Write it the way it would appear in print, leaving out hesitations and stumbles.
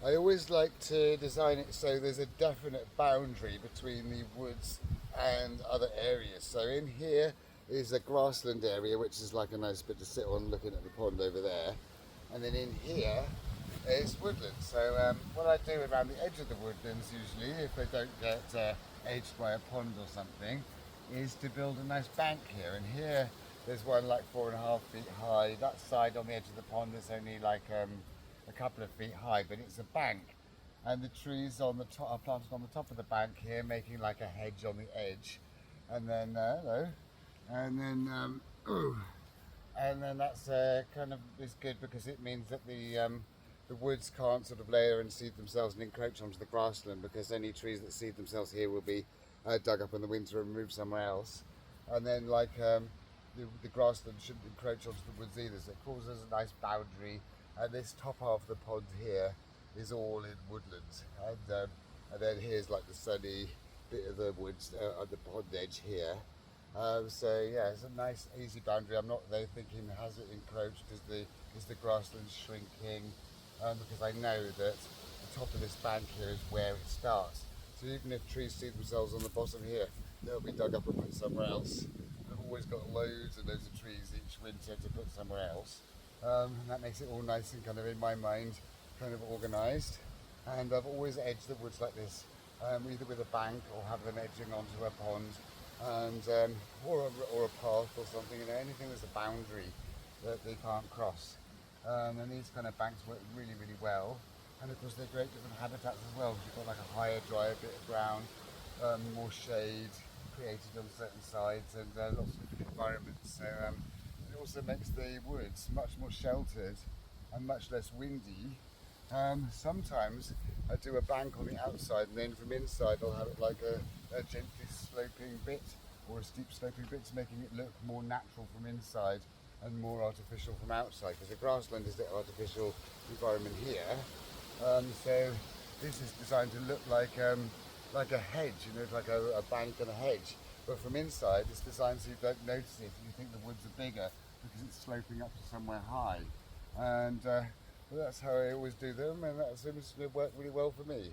I always like to design it so there's a definite boundary between the woods and other areas. So in here is a grassland area, which is like a nice bit to sit on looking at the pond over there. And then in here is woodland. So what I do around the edge of the woodlands usually, if they don't get edged by a pond or something, is to build a nice bank here. And here there's one like 4.5 feet high. That side on the edge of the pond is only like a couple of feet high, but it's a bank. And the trees on the top are planted on the top of the bank here, making like a hedge on the edge. And then, hello. And then, and then that's kind of is good because it means that the woods can't sort of layer and seed themselves and encroach onto the grassland, because any trees that seed themselves here will be dug up in the winter and moved somewhere else. And then like the grassland shouldn't encroach onto the woods either, so it causes a nice boundary. And this top half of the pond here is all in woodlands, and then here's like the sunny bit of the woods at the pond edge here. So yeah, it's a nice easy boundary. I'm not there thinking, has it encroached, is the grassland shrinking, because I know that the top of this bank here is where it starts. So even if trees see themselves on the bottom here, they'll be dug up and put somewhere else. I've always got loads and loads of trees each winter to put somewhere else. And that makes it all nice and kind of, in my mind, kind of organised. And I've always edged the woods like this, either with a bank or have them edging onto a pond, and or a path or something. You know, anything that's a boundary that they can't cross. And these kind of banks work really, really well. And of course, they're great different habitats as well, because you've got like a higher, drier bit of ground, more shade created on certain sides, and lots of different environments. So it also makes the woods much more sheltered and much less windy. Sometimes I do a bank on the outside, and then from inside I'll have it like a gently sloping bit or a steep sloping bit, making it look more natural from inside and more artificial from outside, because the grassland is the artificial environment here. So this is designed to look like a hedge, you know, like a bank and a hedge. But from inside, it's designed so you don't notice it. You think the woods are bigger because it's sloping up to somewhere high. And well, that's how I always do them, and that seems to work really well for me.